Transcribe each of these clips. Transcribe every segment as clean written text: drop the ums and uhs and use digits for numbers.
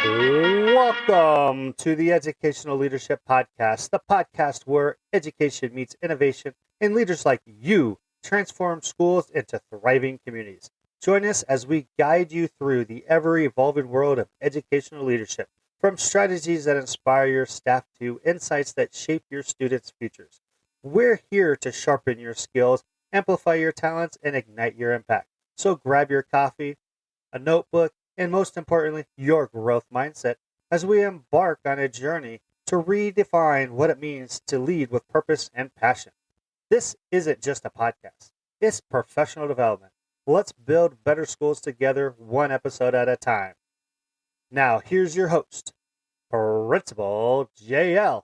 Welcome to the Educational Leadership Podcast, the podcast where education meets innovation and leaders like you transform schools into thriving communities. Join us as we guide you through the ever-evolving world of educational leadership, from strategies that inspire your staff to insights that shape your students' futures. We're here to sharpen your skills, amplify your talents, and ignite your impact. So grab your coffee, a notebook, and most importantly, your growth mindset as we embark on a journey to redefine what it means to lead with purpose and passion. This isn't just a podcast, it's professional development. Let's build better schools together, one episode at a time. Now, here's your host, Principal JL.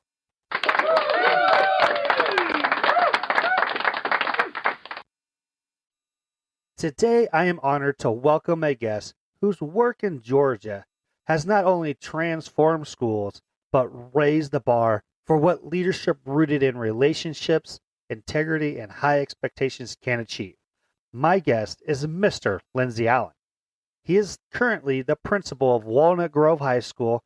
Today, I am honored to welcome a guest whose work in Georgia has not only transformed schools, but raised the bar for what leadership rooted in relationships, integrity, and high expectations can achieve. My guest is Mr. Lindsey Allen. He is currently the principal of Walnut Grove High School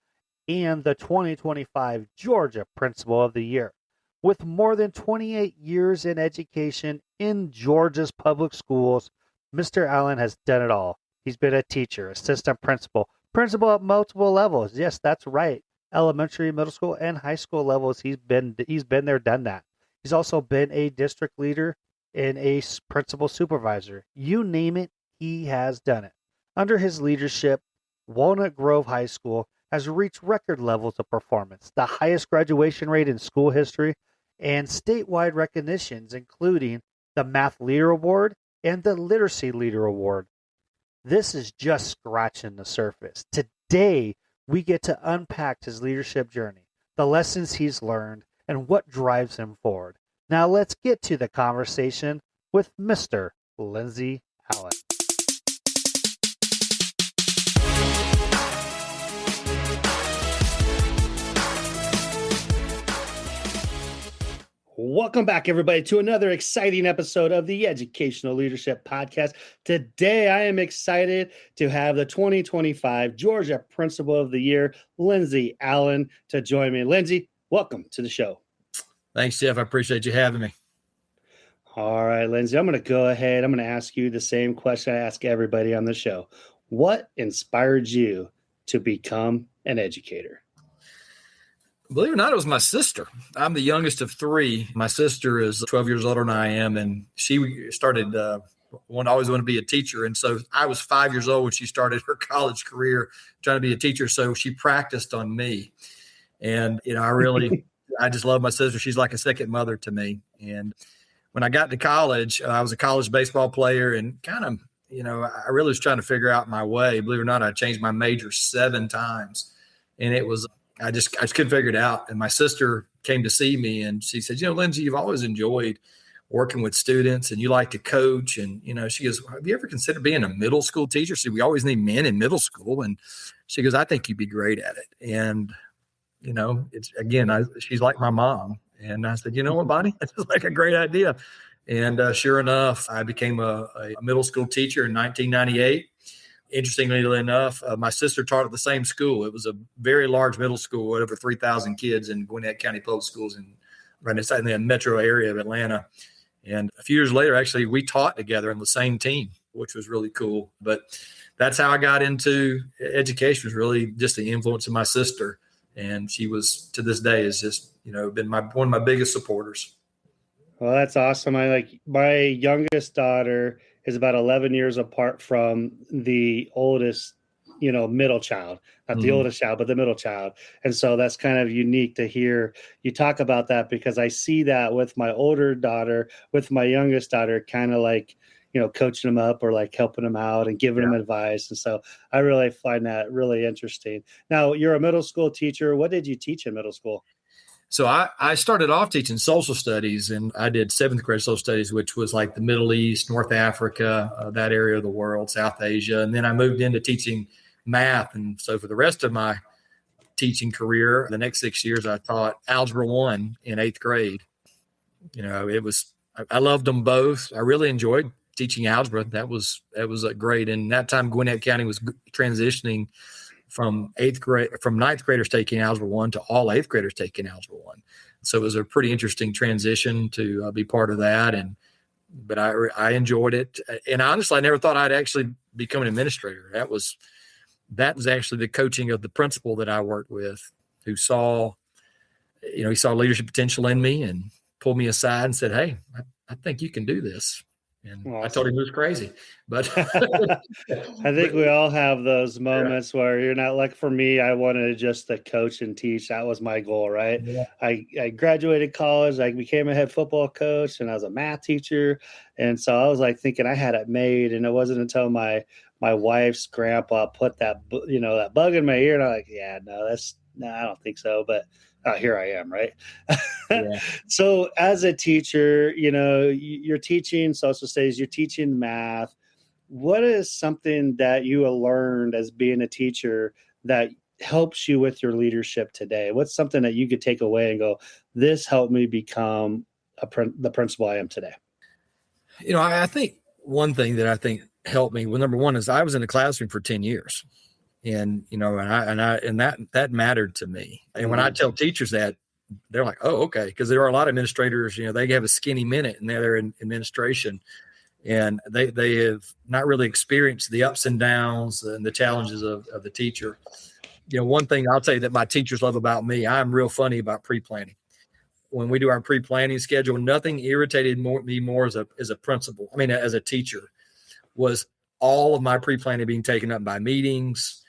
and the 2025 Georgia Principal of the Year. With more than 28 years in education in Georgia's public schools, Mr. Allen has done it all. He's been a teacher, assistant principal, principal at multiple levels. Yes, that's right. Elementary, middle school, and high school levels. He's been there, done that. He's also been a district leader and a principal supervisor. You name it, he has done it. Under his leadership, Walnut Grove High School has reached record levels of performance, the highest graduation rate in school history, and statewide recognitions, including the Math Leader Award and the Literacy Leader Award. This is just scratching the surface. Today, we get to unpack his leadership journey, the lessons he's learned, and what drives him forward. Now let's get to the conversation with Mr. Lindsey Allen. Welcome back, everybody, to another exciting episode of the Educational Leadership Podcast. Today, I am excited to have the 2025 Georgia Principal of the Year, Lindsey Allen, to join me. Lindsey, welcome to the show. Thanks, Jeff. I appreciate you having me. All right, Lindsey, I'm going to go ahead. I'm going to ask you the same question I ask everybody on the show. What inspired you to become an educator? Believe it or not, it was my sister. I'm the youngest of three. My sister is 12 years older than I am, and she started always wanted to be a teacher. And so I was 5 years old when she started her college career trying to be a teacher. So she practiced on me. And, I just love my sister. She's like a second mother to me. And when I got to college, I was a college baseball player and kind of, I really was trying to figure out my way. Believe it or not, I changed my major 7 times. And it was I just couldn't figure it out. And my sister came to see me and she said, Lindsey, you've always enjoyed working with students and you like to coach. And, she goes, have you ever considered being a middle school teacher? See, we always need men in middle school. And she goes, I think you'd be great at it. And, she's like my mom. And I said, you know what, Bonnie, that's like a great idea. And sure enough, I became a middle school teacher in 1998. Interestingly enough, my sister taught at the same school. It was a very large middle school with over 3,000 kids in Gwinnett County Public Schools right inside the metro area of Atlanta. And a few years later, actually, we taught together on the same team, which was really cool. But that's how I got into education, was really just the influence of my sister. And she was, to this day, has just, been one of my biggest supporters. Well, that's awesome. My youngest daughter is about 11 years apart from the oldest, middle child, not the oldest child, but the middle child. And so that's kind of unique to hear you talk about that, because I see that with my older daughter, with my youngest daughter, kind of like, coaching them up or like helping them out and giving them advice. And so I really find that really interesting. Now, you're a middle school teacher. What did you teach in middle school? So I started off teaching social studies, and I did 7th grade social studies, which was like the Middle East, North Africa, that area of the world, South Asia. And then I moved into teaching math. And so for the rest of my teaching career, the next 6 years, I taught Algebra 1 in 8th grade. I loved them both. I really enjoyed teaching algebra. That was great. And that time Gwinnett County was transitioning from ninth graders taking Algebra 1 to all eighth graders taking Algebra 1. So it was a pretty interesting transition to be part of that. But I enjoyed it. And honestly, I never thought I'd actually become an administrator. That was actually the coaching of the principal that I worked with, who saw leadership potential in me and pulled me aside and said, "Hey, I think you can do this." And awesome. I told him he was crazy, but I think we all have those moments where you're not, like for me, I wanted just to coach and teach. That was my goal, right? Yeah. I graduated college. I became a head football coach and I was a math teacher. And so I was like thinking I had it made. And it wasn't until my wife's grandpa put that bug in my ear. And I'm like, yeah, no, I don't think so. But here I am, right? Yeah. So as a teacher, you're teaching social studies, you're teaching math. What is something that you learned as being a teacher that helps you with your leadership today? What's something that you could take away and go, this helped me become the principal I am today? I think one thing that I think helped me, well, number one is I was in the classroom for 10 years. And, that mattered to me. And when I tell teachers that, they're like, oh, okay. Because there are a lot of administrators, they have a skinny minute and they're in administration and they have not really experienced the ups and downs and the challenges of the teacher. One thing I'll tell you that my teachers love about me, I'm real funny about pre-planning. When we do our pre-planning schedule, nothing irritated me more as a principal. I mean, as a teacher, was all of my pre-planning being taken up by meetings,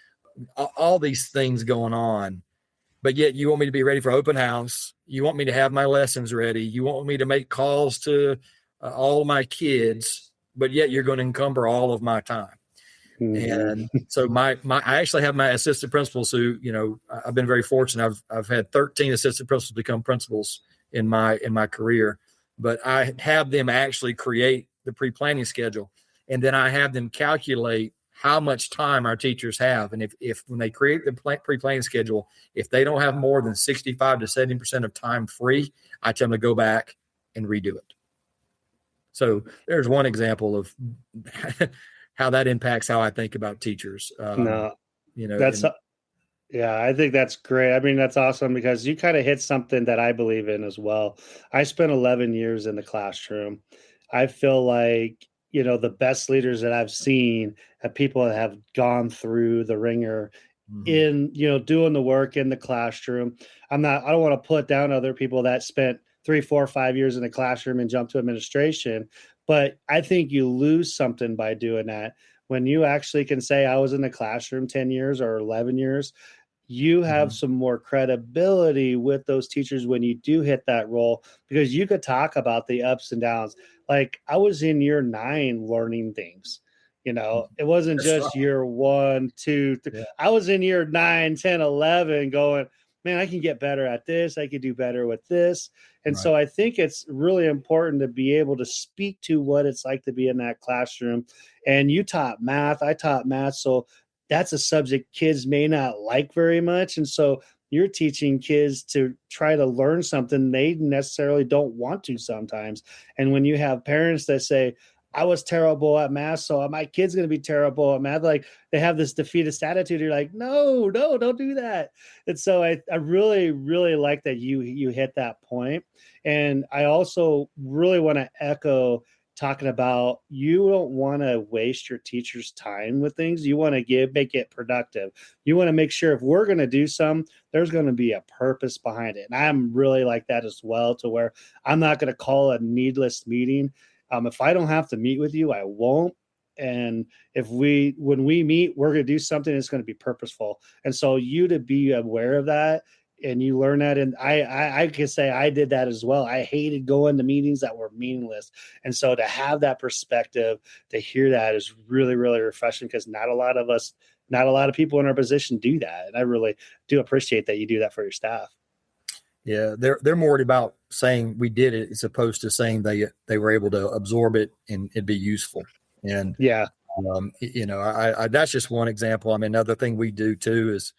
all these things going on, but yet you want me to be ready for open house. You want me to have my lessons ready. You want me to make calls to all of my kids, but yet you're going to encumber all of my time. Mm-hmm. And so I actually have my assistant principals who, I've been very fortunate. I've had 13 assistant principals become principals in my career, but I have them actually create the pre-planning schedule. And then I have them calculate how much time our teachers have. And if when they create the pre-planning schedule, if they don't have more than 65 to 70% of time free, I tell them to go back and redo it. So there's one example of how that impacts how I think about teachers. I think that's great. I mean, that's awesome because you kind of hit something that I believe in as well. I spent 11 years in the classroom. I feel like, the best leaders that I've seen are people that have gone through the ringer in, doing the work in the classroom. I don't want to put down other people that spent 3, 4, 5 years in the classroom and jump to administration, but I think you lose something by doing that. When you actually can say I was in the classroom 10 years or 11 years, you have some more credibility with those teachers when you do hit that role, because you could talk about the ups and downs. Like I was in year 9 learning things, it wasn't just year 1, 2, 3. Yeah. I was in year 9, 10, 11 going, man, I can get better at this. I can do better with this. And so I think it's really important to be able to speak to what it's like to be in that classroom. And you taught math, I taught math. So that's a subject kids may not like very much. And so you're teaching kids to try to learn something they necessarily don't want to sometimes. And when you have parents that say, I was terrible at math, so my kid's going to be terrible at math, like they have this defeatist attitude. You're like, no, don't do that. And so I really, really like that you hit that point. And I also really want to echo talking about you don't want to waste your teacher's time with things. You want to make it productive. You want to make sure if we're going to do some, there's going to be a purpose behind it. And I'm really like that as well, to where I'm not going to call a needless meeting. If I don't have to meet with you, I won't. And when we meet, we're going to do something that's going to be purposeful. And so you to be aware of that and you learn that. And I can say I did that as well. I hated going to meetings that were meaningless. And so to have that perspective, to hear that is really, really refreshing, because not a lot of people in our position do that. And I really do appreciate that you do that for your staff. Yeah, they're more worried about saying we did it as opposed to saying they were able to absorb it and it'd be useful. And that's just one example. I mean, another thing we do too is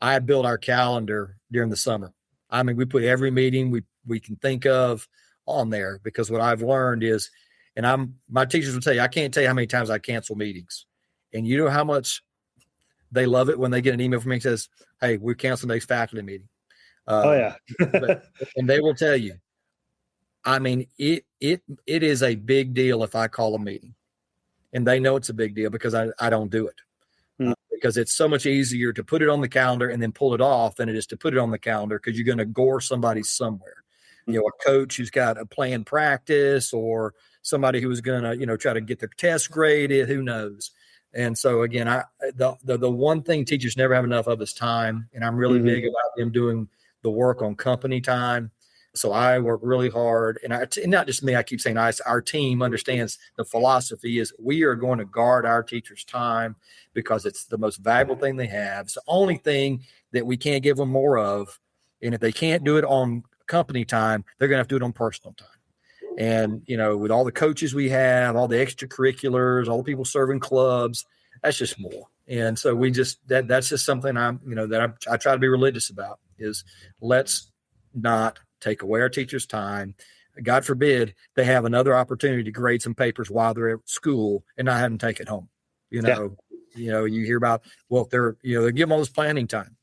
I build our calendar during the summer. I mean, we put every meeting we can think of on there, because what I've learned is, and my teachers will tell you, I can't tell you how many times I cancel meetings, and you know how much they love it when they get an email from me that says, "Hey, we're canceling today's faculty meeting." Oh yeah. And they will tell you, I mean, it is a big deal if I call a meeting, and they know it's a big deal because I don't do it. Because it's so much easier to put it on the calendar and then pull it off than it is to put it on the calendar, because you're going to gore somebody somewhere. You know, a coach who's got a planned practice, or somebody who is going to, you know, try to get their test graded, who knows. And so again, the one thing teachers never have enough of is time. And I'm really big about them doing the work on company time. So I work really hard, and not just me, I keep saying our team understands the philosophy is we are going to guard our teachers' time because it's the most valuable thing they have. It's the only thing that we can't give them more of. And if they can't do it on company time, they're going to have to do it on personal time. And, you know, with all the coaches we have, all the extracurriculars, all the people serving clubs, that's just more. And so we just, that's just something I try to be religious about, is let's not take away our teachers' time. God forbid they have another opportunity to grade some papers while they're at school and not have them take it home. You hear about, well, they're giving all this planning time.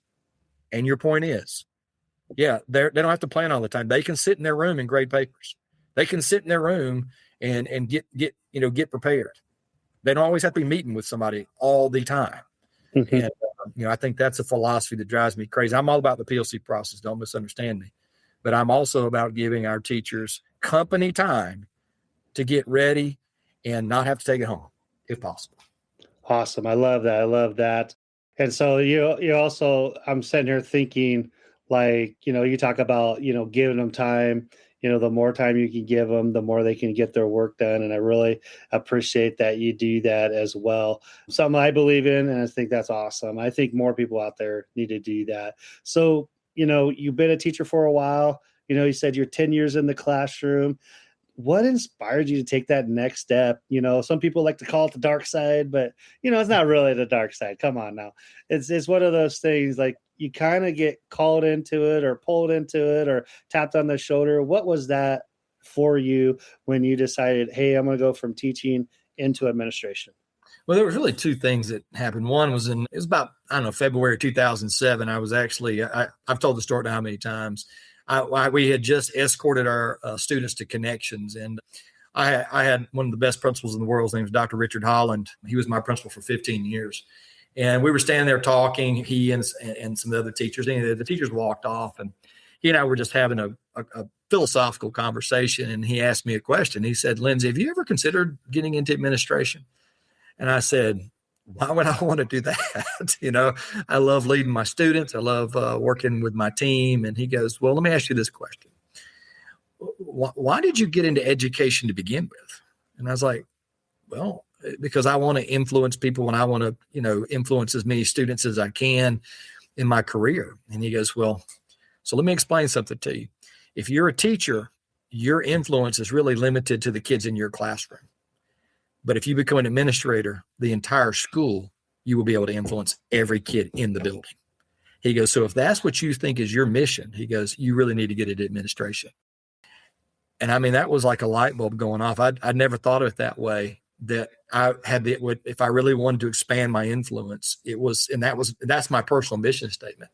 And your point is, they don't have to plan all the time. They can sit in their room and grade papers. They can sit in their room and get prepared. They don't always have to be meeting with somebody all the time. And, I think that's a philosophy that drives me crazy. I'm all about the PLC process. Don't misunderstand me. But I'm also about giving our teachers company time to get ready and not have to take it home if possible. Awesome. I love that. And so you also, I'm sitting here thinking, like, you talk about, giving them time, the more time you can give them, the more they can get their work done. And I really appreciate that you do that as well. Something I believe in, and I think that's awesome. I think more people out there need to do that. So, you've been a teacher for a while. You said you're 10 years in the classroom. What inspired you to take that next step? Some people like to call it the dark side, but it's not really the dark side. Come on now. It's one of those things, like, you kind of get called into it or pulled into it or tapped on the shoulder. What was that for you when you decided, hey, I'm going to go from teaching into administration? Well, there was really two things that happened. One was it was about, February 2007. I was actually, I've told the story how many times. We had just escorted our students to Connections, and I had one of the best principals in the world. His name was Dr. Richard Holland. He was my principal for 15 years. And we were standing there talking, he and some of the other teachers. And the teachers walked off, and he and I were just having a philosophical conversation. And he asked me a question. He said, "Lindsey, have you ever considered getting into administration?" And I said, "Why would I want to do that?" I love leading my students. I love working with my team. And he goes, "Well, let me ask you this question. Why did you get into education to begin with?" And I was like, "Well, because I want to influence people, and I want to, influence as many students as I can in my career." And he goes, "Well, so let me explain something to you. If you're a teacher, your influence is really limited to the kids in your classroom. But if you become an administrator, the entire school, you will be able to influence every kid in the building." He goes, "So if that's what you think is your mission," he goes, "you really need to get into administration." And I mean, that was like a light bulb going off. I'd never thought of it that way, that I had if I really wanted to expand my influence, that's my personal mission statement,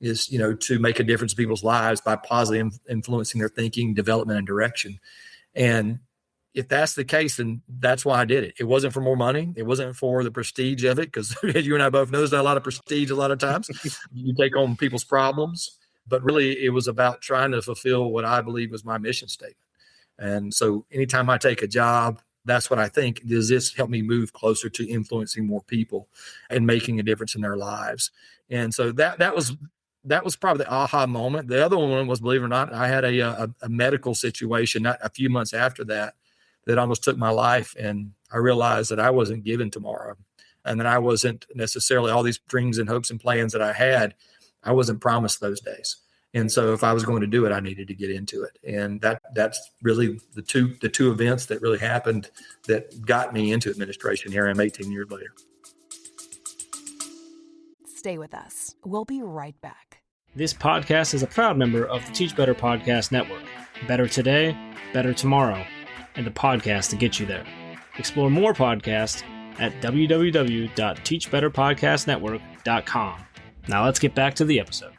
is, to make a difference in people's lives by positively influencing their thinking, development, and direction. And if that's the case, then that's why I did it. It wasn't for more money. It wasn't for the prestige of it, because you and I both know there's not a lot of prestige a lot of times. You take on people's problems, but really it was about trying to fulfill what I believe was my mission statement. And so anytime I take a job, that's what I think. Does this help me move closer to influencing more people and making a difference in their lives? And so that was probably the aha moment. The other one was, believe it or not, I had a medical situation not a few months after that almost took my life. And I realized that I wasn't given tomorrow, and that I wasn't necessarily all these dreams and hopes and plans that I had. I wasn't promised those days. And so if I was going to do it, I needed to get into it. And that's really the two events that really happened that got me into administration. Here I am 18 years later. Stay with us. We'll be right back. This podcast is a proud member of the Teach Better Podcast Network. Better today, better tomorrow, and the podcast to get you there. Explore more podcasts at www.teachbetterpodcastnetwork.com. unpack.com. Now let's get back to the episode.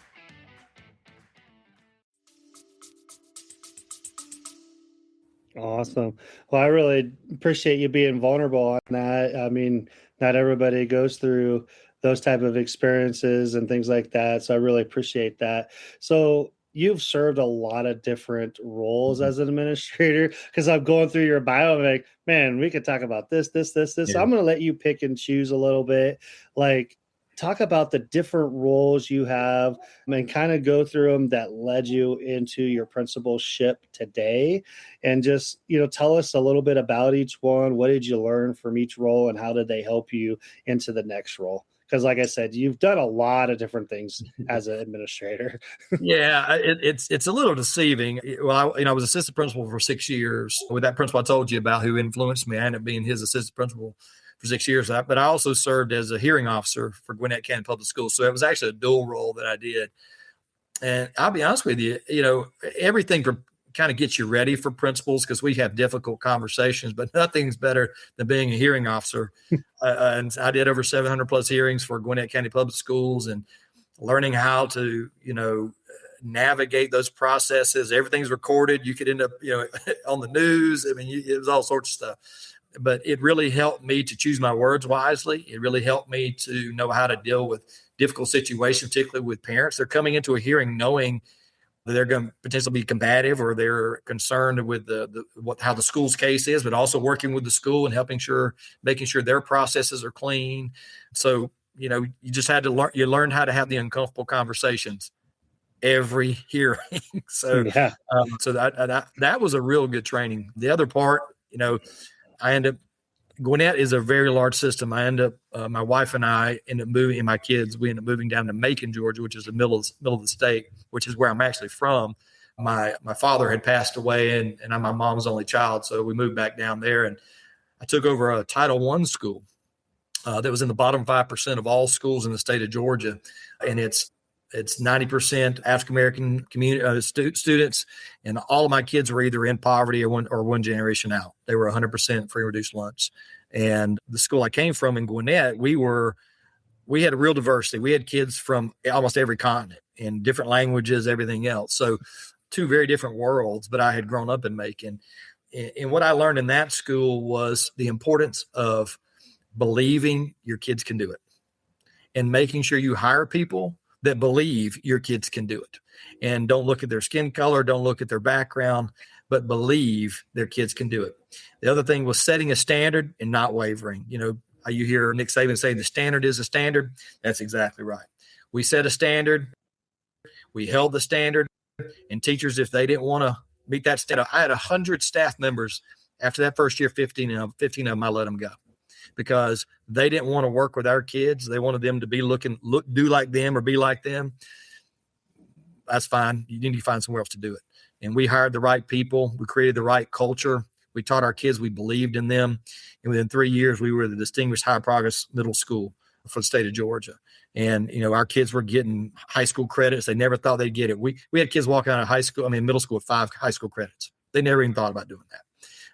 Awesome. Well, I really appreciate you being vulnerable on that. I mean, not everybody goes through those type of experiences and things like that. So I really appreciate that. So you've served a lot of different roles as an administrator, because I'm going through your bio. I'm like, man, we could talk about this. So I'm going to let you pick and choose a little bit. Like, talk about the different roles you have and kind of go through them that led you into your principalship today. And just, tell us a little bit about each one. What did you learn from each role and how did they help you into the next role? Because like I said, you've done a lot of different things as an administrator. Yeah, it's a little deceiving. Well, I was assistant principal for 6 years. With that principal I told you about who influenced me, I ended up being his assistant principal for 6 years. But I also served as a hearing officer for Gwinnett County Public Schools. So it was actually a dual role that I did. And I'll be honest with you, everything from kind of gets you ready for principals, because we have difficult conversations, but nothing's better than being a hearing officer. And I did over 700 plus hearings for Gwinnett County Public Schools, and learning how to, navigate those processes. Everything's recorded. You could end up, on the news. I mean, it was all sorts of stuff. But it really helped me to choose my words wisely. It really helped me to know how to deal with difficult situations, particularly with parents. They're coming into a hearing knowing that they're going to potentially be combative, or they're concerned with how the school's case is, but also working with the school and making sure their processes are clean. So, you just had to learn. You learned how to have the uncomfortable conversations every hearing. So, Yeah. So that was a real good training. The other part, Gwinnett is a very large system. My wife and I ended up moving, and my kids, we ended up moving down to Macon, Georgia, which is the middle of the state, which is where I'm actually from. My father had passed away, and I'm my mom's only child. So we moved back down there, and I took over a Title I school that was in the bottom 5% of all schools in the state of Georgia. And it's 90% African-American community students, and all of my kids were either in poverty or one generation out. They were 100% free reduced lunch. And the school I came from in Gwinnett, we had a real diversity. We had kids from almost every continent in different languages, everything else. So two very different worlds, but I had grown up in Macon. And what I learned in that school was the importance of believing your kids can do it, and making sure you hire people that believe your kids can do it, and don't look at their skin color, don't look at their background, but believe their kids can do it. The other thing was setting a standard and not wavering. You hear Nick Saban say the standard is a standard. That's exactly right. We set a standard, we held the standard, and teachers, if they didn't want to meet that standard, I had 100 staff members after that first year. 15 of them I let them go, because they didn't want to work with our kids. They wanted them to do like them or be like them. That's fine. You need to find somewhere else to do it. And we hired the right people. We created the right culture. We taught our kids, we believed in them. And within 3 years, we were the distinguished high progress middle school for the state of Georgia. And, our kids were getting high school credits. They never thought they'd get it. We had kids walking out of middle school with 5 high school credits. They never even thought about doing that.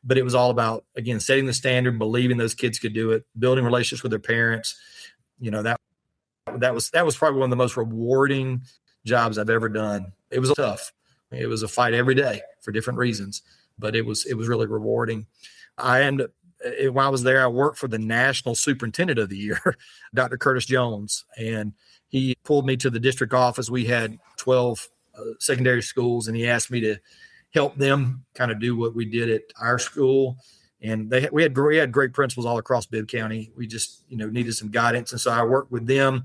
But it was all about, again, setting the standard, believing those kids could do it, building relationships with their parents. That was probably one of the most rewarding jobs I've ever done. It was tough. It was a fight every day for different reasons, but it was really rewarding. While I was there, I worked for the National Superintendent of the Year, Dr. Curtis Jones, and he pulled me to the district office. We had 12 secondary schools, and he asked me to help them kind of do what we did at our school. And we had great principals all across Bibb County. We just, needed some guidance. And so I worked with them.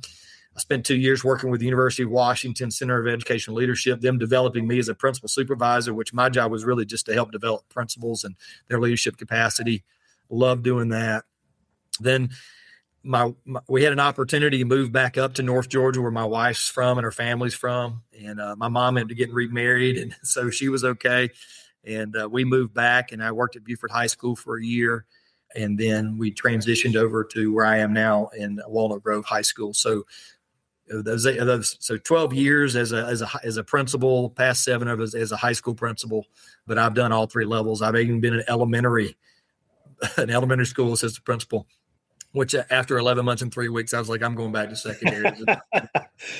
I spent 2 years working with the University of Washington Center of Educational Leadership, them developing me as a principal supervisor, which my job was really just to help develop principals and their leadership capacity. Loved doing that. Then we had an opportunity to move back up to North Georgia, where my wife's from and her family's from. And my mom ended up getting remarried, and so she was okay. And we moved back, and I worked at Beaufort High School for a year. And then we transitioned over to where I am now in Walnut Grove High School. So 12 years as a principal, past 7 of us as a high school principal, but I've done all 3 levels. I've even been an elementary school assistant principal. which after 11 months and 3 weeks, I was like, I'm going back to secondary.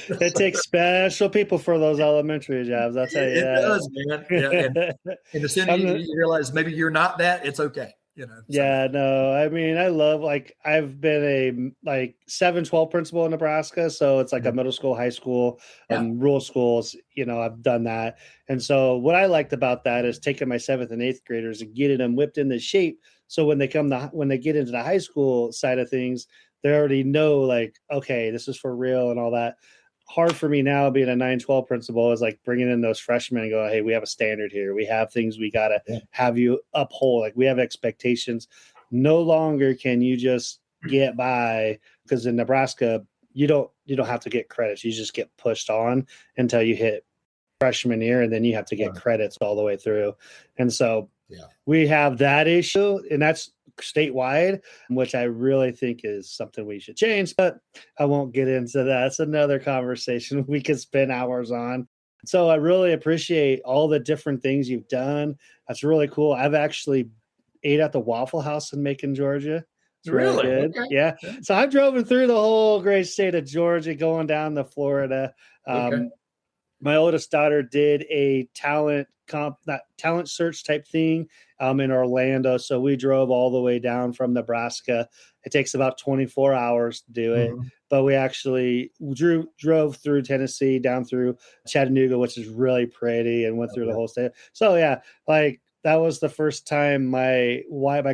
It takes special people for those elementary jobs. I'll tell you It that. does, man. Yeah, and as soon as you realize maybe you're not that, it's okay. So. Yeah, no, I mean, I love, like, I've been a 7-12 principal in Nebraska. So it's like a middle school, high school, rural schools, I've done that. And so what I liked about that is taking my 7th and 8th graders and getting them whipped into shape. So when they get into the high school side of things, they already know, like, okay, this is for real and all that. Hard for me now being a 9-12 principal is like bringing in those freshmen and go, hey, we have a standard here. We have things we got to have you uphold. Like, we have expectations. No longer can you just get by, because in Nebraska, you don't have to get credits. You just get pushed on until you hit freshman year, and then you have to get credits all the way through. And so we have that issue, and that's statewide, which I really think is something we should change, but I won't get into that. It's another conversation we could spend hours on. So I really appreciate all the different things you've done. That's really cool. I've actually ate at the Waffle House in Macon, Georgia. It's really good. Okay. Yeah. So I've driven through the whole great state of Georgia, going down to Florida. My oldest daughter did a talent search type thing in Orlando. So we drove all the way down from Nebraska. It takes about 24 hours to do it, but we actually drove through Tennessee, down through Chattanooga, which is really pretty, and went through the whole state. So yeah, like, that was the first time my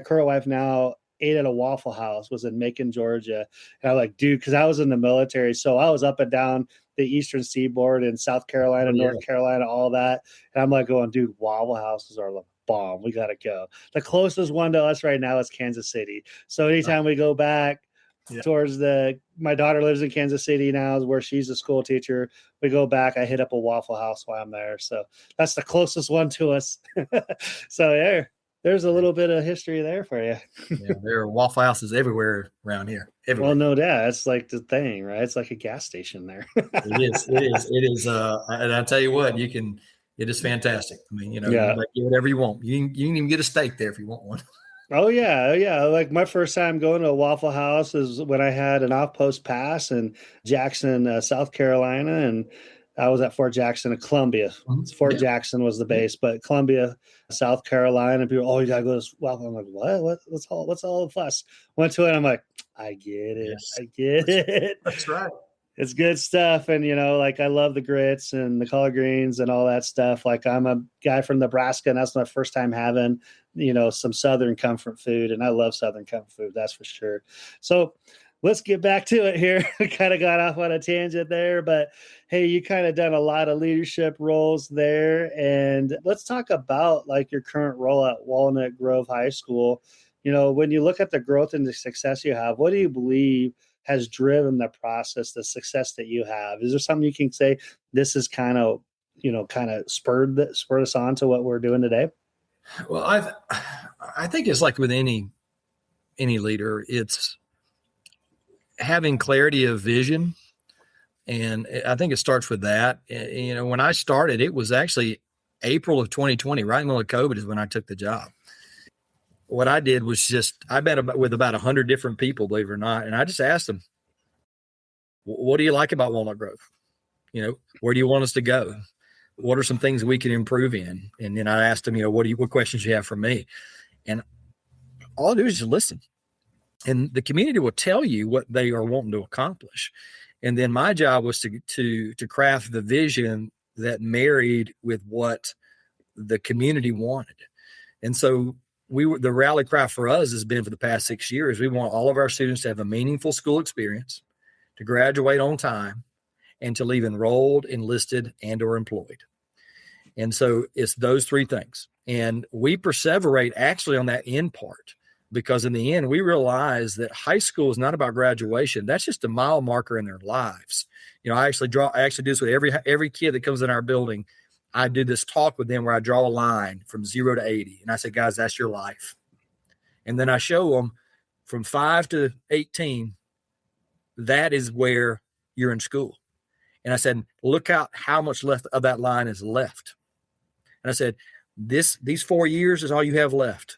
current wife now ate at a Waffle House, was in Macon, Georgia. And I was like, dude, because I was in the military, so I was up and down the Eastern Seaboard in South Carolina, North Carolina, all that. And I'm like going, dude, Waffle Houses are the bomb. We got to go. The closest one to us right now is Kansas City. So anytime we go back towards my daughter lives in Kansas City now, is where she's a school teacher. We go back, I hit up a Waffle House while I'm there. So that's the closest one to us. So there's a little bit of history there for you. There are Waffle Houses everywhere around here. Everywhere. Well, no doubt. It's like the thing, right? It's like a gas station there. It is. And I tell you what, it is fantastic. I mean, you can get whatever you want. You can even get a steak there if you want one. Oh, yeah. Like, my first time going to a Waffle House is when I had an off-post pass in Jackson, South Carolina, and I was at Fort Jackson in Columbia. Fort Jackson was the base, but Columbia, South Carolina, people, you gotta go to Waffle. I'm like, what? What's all the fuss? Went to it, I'm like, I get it. Yes. I get it. That's right. It's good stuff. And, like, I love the grits and the collard greens and all that stuff. Like, I'm a guy from Nebraska, and that's my first time having, some Southern comfort food. And I love Southern comfort food, that's for sure. So let's get back to it here. I kind of got off on a tangent there, but hey, you kind of done a lot of leadership roles there. And let's talk about, like, your current role at Walnut Grove High School. When you look at the growth and the success you have, what do you believe has driven the process, the success that you have? Is there something you can say this is kind of spurred us on to what we're doing today? Well, I think it's like with any leader, it's having clarity of vision. And I think it starts with that. When I started, it was actually April of 2020, right in the middle of COVID is when I took the job. What I did was I met with about 100 different people, believe it or not. And I just asked them, what do you like about Walnut Grove? Where do you want us to go? What are some things we can improve in? And then I asked them, what questions you have for me? And all I do is just listen. And the community will tell you what they are wanting to accomplish. And then my job was to craft the vision that married with what the community wanted. And so the rally cry for us has been for the past 6 years, we want all of our students to have a meaningful school experience, to graduate on time, and to leave enrolled, enlisted, and or employed. And so it's those three things. And we perseverate actually on that end part, because in the end, we realize that high school is not about graduation. That's just a mile marker in their lives. I actually do this with every kid that comes in our building. I do this talk with them where I draw a line from 0 to 80. And I say, guys, that's your life. And then I show them from 5 to 18, that is where you're in school. And I said, look out how much left of that line is left. And I said, these 4 years is all you have left.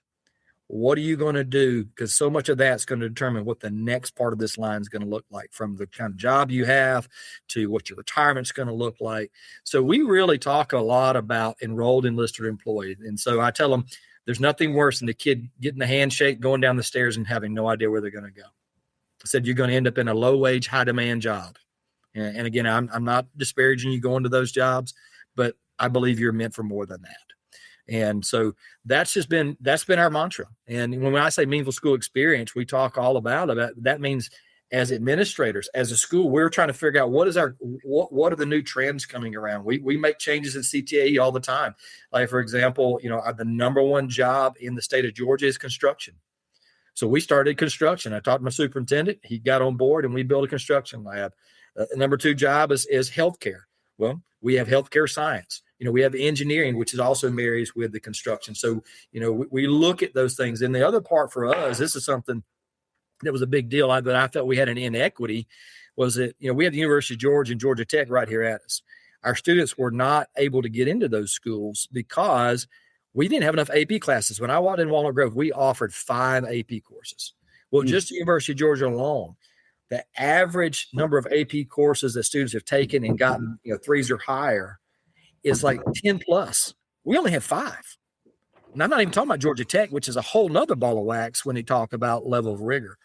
What are you going to do? Because so much of that's going to determine what the next part of this line is going to look like, from the kind of job you have to what your retirement's going to look like. So we really talk a lot about enrolled, enlisted, or employed. And so I tell them there's nothing worse than the kid getting the handshake, going down the stairs, and having no idea where they're going to go. I said, you're going to end up in a low-wage, high-demand job. And again, I'm not disparaging you going to those jobs, but I believe you're meant for more than that. And so that's been our mantra. And when I say meaningful school experience, we talk all about it. That means as administrators, as a school, we're trying to figure out what are the new trends coming around. We make changes in CTAE all the time. Like, for example, the number one job in the state of Georgia is construction. So we started construction. I talked to my superintendent. He got on board, and we built a construction lab. Number two job is healthcare. Well, we have healthcare science. We have engineering, which is also marries with the construction. So, we look at those things. And the other part for us, this is something that was a big deal that I felt we had an inequity, was that, we have the University of Georgia and Georgia Tech right here at us. Our students were not able to get into those schools because we didn't have enough AP classes. When I walked in Walnut Grove, we offered 5 AP courses. Well, just the University of Georgia alone, the average number of AP courses that students have taken and gotten 3s or higher is like 10 plus. We only have 5. And I'm not even talking about Georgia Tech, which is a whole nother ball of wax when you talk about level of rigor.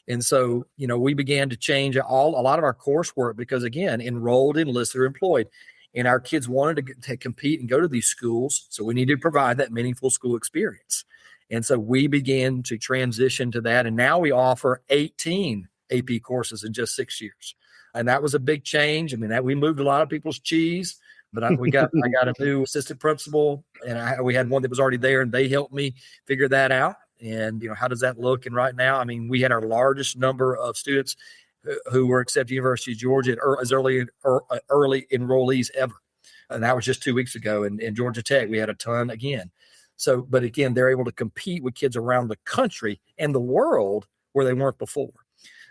And so, we began to change a lot of our coursework because, again, enrolled, enlisted, or employed. And our kids wanted to compete and go to these schools. So we needed to provide that meaningful school experience. And so we began to transition to that. And now we offer 18 AP courses in just 6 years. And that was a big change. I mean, we moved a lot of people's cheese. But I got a new assistant principal, and we had one that was already there, and they helped me figure that out. And, how does that look? And right now, I mean, we had our largest number of students who were accepted to University of Georgia as early enrollees ever. And that was just 2 weeks ago. And in Georgia Tech, we had a ton again. So, but again, they're able to compete with kids around the country and the world where they weren't before.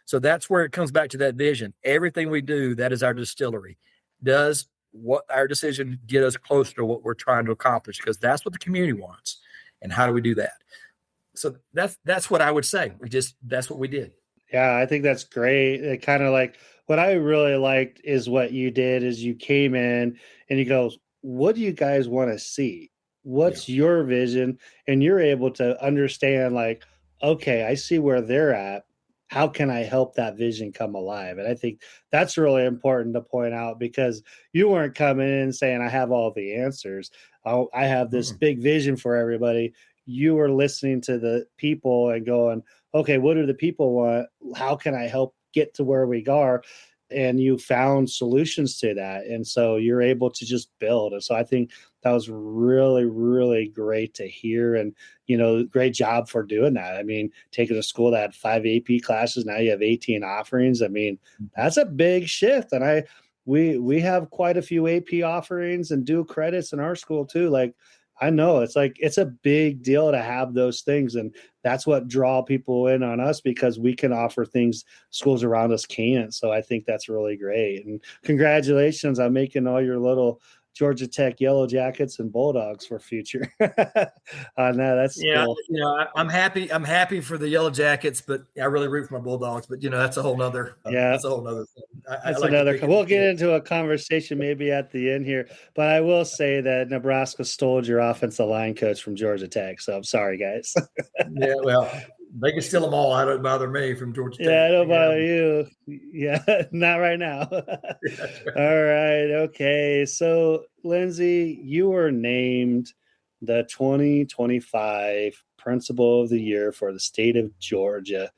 So that's where it comes back to that vision. Everything we do, that is our distillery. Does what our decision get us closer to what we're trying to accomplish, because that's what the community wants. And how do we do that? So that's what I would say. That's what we did. Yeah, I think that's great. It kind of like what I really liked is what you did is you came in and you go, what do you guys want to see? What's your vision? And you're able to understand like, okay, I see where they're at. How can I help that vision come alive? And I think that's really important to point out, because you weren't coming in saying, I have all the answers. I have this big vision for everybody. You were listening to the people and going, okay, what do the people want? How can I help get to where we are? And you found solutions to that. And so you're able to just build. And so I think that was really, really great to hear. And, great job for doing that. I mean, taking a school that had 5 AP classes, now you have 18 offerings. I mean, that's a big shift. And we have quite a few AP offerings and dual credits in our school too. Like, I know it's a big deal to have those things. And that's what draw people in on us, because we can offer things schools around us can't. So I think that's really great. And congratulations on making all your little Georgia Tech Yellow Jackets and Bulldogs for future. On that, that's cool. I'm happy for the Yellow Jackets, but I really root for my Bulldogs. But that's a whole nother. That's a whole nother thing. We'll get into a conversation maybe at the end here, but I will say that Nebraska stole your offensive line coach from Georgia Tech. So I'm sorry, guys. Yeah, well, they can steal them all. I don't bother me from Georgia Tech. Yeah, I don't bother you. Yeah, not right now. Right. All right. Okay. So, Lindsey, you were named the 2025 Principal of the Year for the state of Georgia.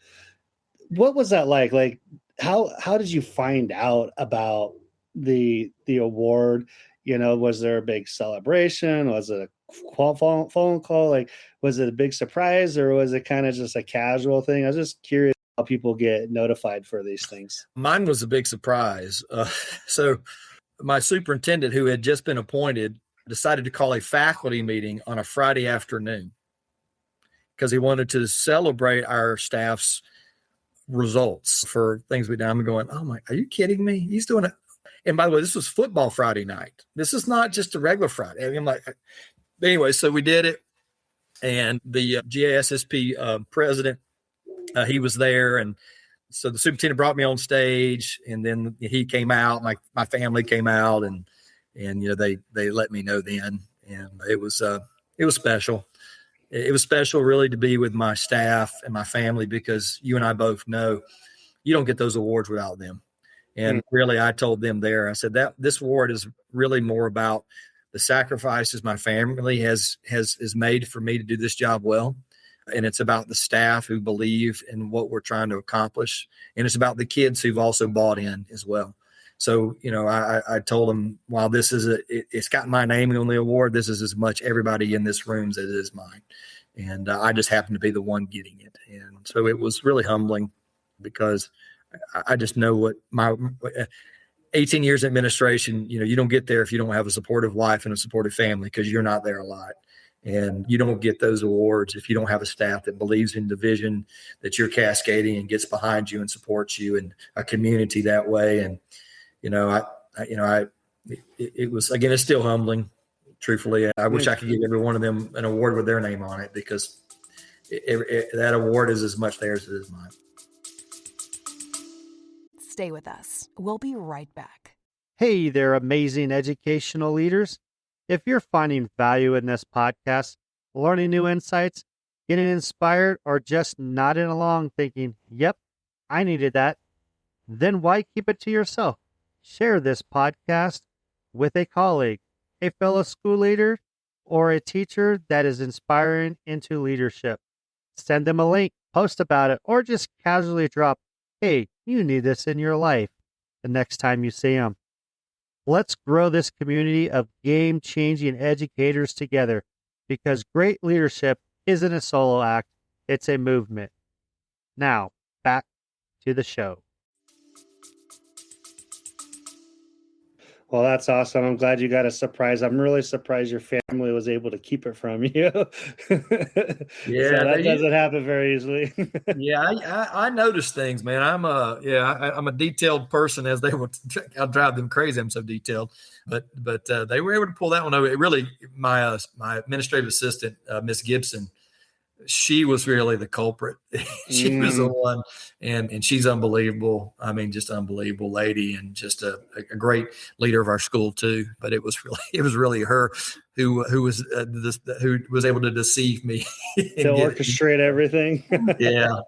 What was that like? Like, how did you find out about the award? Was there a big celebration? Was it a phone call? Like, was it a big surprise, or was it kind of just a casual thing? I was just curious how people get notified for these things. Mine was a big surprise. So my superintendent, who had just been appointed, decided to call a faculty meeting on a Friday afternoon because he wanted to celebrate our staff's results for things we've done. I'm going, oh my, are you kidding me? He's doing it. And by the way, this was football Friday night. This is not just a regular Friday. I mean, I'm like, anyway, so we did it. And the GASSP president, he was there. And so the superintendent brought me on stage, and then he came out, my family came out, and they let me know then. And it was special. It was special really to be with my staff and my family, because you and I both know you don't get those awards without them. And really, I told them there, I said that this award is really more about the sacrifices my family has made for me to do this job well. And it's about the staff who believe in what we're trying to accomplish. And it's about the kids who've also bought in as well. So, I told them, while this is it's got my name on the award, this is as much everybody in this room as it is mine. And I just happened to be the one getting it. And so it was really humbling, because I just know what my 18 years in administration, you don't get there if you don't have a supportive wife and a supportive family, because you're not there a lot. And you don't get those awards if you don't have a staff that believes in the vision that you're cascading and gets behind you and supports you, and a community that way. And, it was, again, it's still humbling. Truthfully, I wish I could give every one of them an award with their name on it, because that award is as much theirs as it is mine. Stay with us. We'll be right back. Hey there, amazing educational leaders. If you're finding value in this podcast, learning new insights, getting inspired, or just nodding along thinking, yep, I needed that, then why keep it to yourself? Share this podcast with a colleague, a fellow school leader, or a teacher that is inspiring into leadership. Send them a link, post about it, or just casually drop, hey, you need this in your life, the next time you see them. Let's grow this community of game-changing educators together, because great leadership isn't a solo act, it's a movement. Now, back to the show. Well, that's awesome. I'm glad you got a surprise. I'm really surprised your family was able to keep it from you. Yeah, so that doesn't happen very easily. Yeah, I notice things, man. I'm a detailed person, as they will. I'll drive them crazy. I'm so detailed, but they were able to pull that one over. It really, my administrative assistant, Miss Gibson, she was really the culprit. She was the one, and she's unbelievable. I mean, just unbelievable lady, and just a great leader of our school too. But it was really her who was able to deceive me to orchestrate everything. Yeah.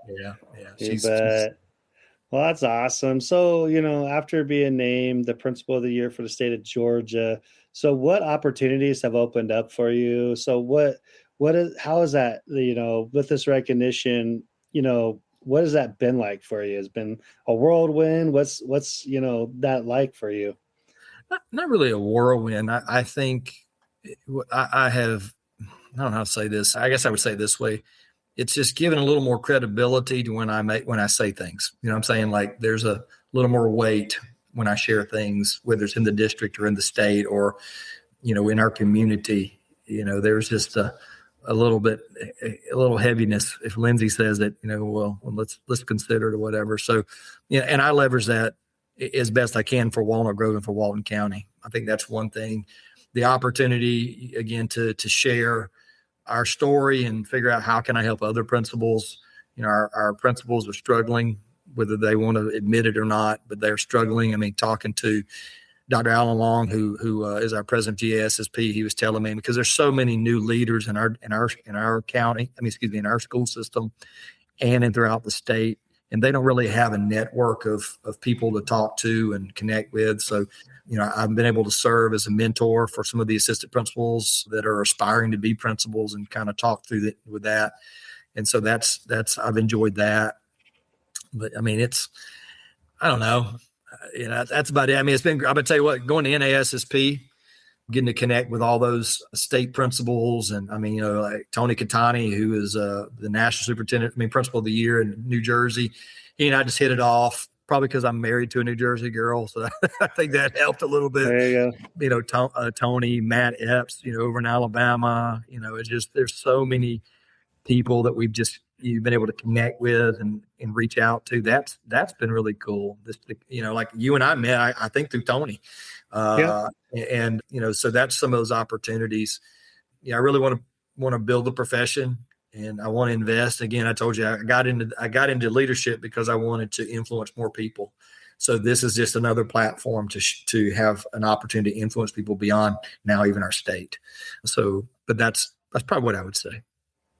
Well, that's awesome. So, after being named the principal of the year for the state of Georgia, so what opportunities have opened up for you? So how is that, with this recognition, what has that been like for you? Has it been a whirlwind? What's that like for you? Not really a whirlwind. I think I have, I don't know how to say this. I guess I would say it this way. It's just given a little more credibility to when I say things. I'm saying, like, there's a little more weight when I share things, whether it's in the district or in the state or, in our community. There's just a little heaviness if Lindsey says that, well, let's consider it or whatever. So, and I leverage that as best I can for Walnut Grove and for Walton County. I think that's one thing. The opportunity, again, to share our story and figure out how can I help other principals. Our principals are struggling, whether they want to admit it or not, but they're struggling. I mean, talking to Dr. Allen Long, who is our president of GASSP, he was telling me, because there's so many new leaders in our county, in our school system and throughout the state, and they don't really have a network of people to talk to and connect with. So, I've been able to serve as a mentor for some of the assistant principals that are aspiring to be principals and kind of talk through with that. And so that's I've enjoyed that. But I mean, I don't know. That's about it. I mean, I'm going to tell you what, going to NASSP, getting to connect with all those state principals. And I mean, like Tony Catani, who is the national superintendent, principal of the year in New Jersey. He and I just hit it off, probably because I'm married to a New Jersey girl. So I think that helped a little bit. There you go. Tony, Matt Epps, over in Alabama, it's just, there's so many people that you've been able to connect with and reach out to. That's been really cool. Like you and I met, I think through Tony. And, so that's some of those opportunities. I really want to want to build the profession and I want to invest. Again, I told you I got into leadership because I wanted to influence more people. So this is just another platform to have an opportunity to influence people beyond now even our state. So, but that's probably what I would say.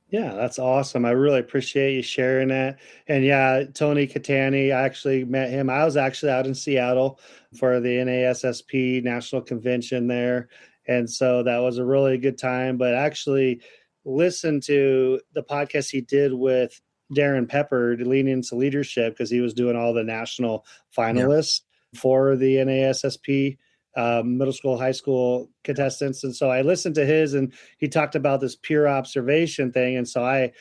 Yeah, that's awesome. I really appreciate you sharing that. And yeah, Tony Catani, I actually met him. I was actually out in Seattle for the NASSP National Convention there. And so that was a really good time. But actually listen to the podcast he did with Darren Pepper to lean into leadership because he was doing all the national finalists for the NASSP. Middle school, high school contestants. And so I listened to his, and he talked about this peer observation thing. And so I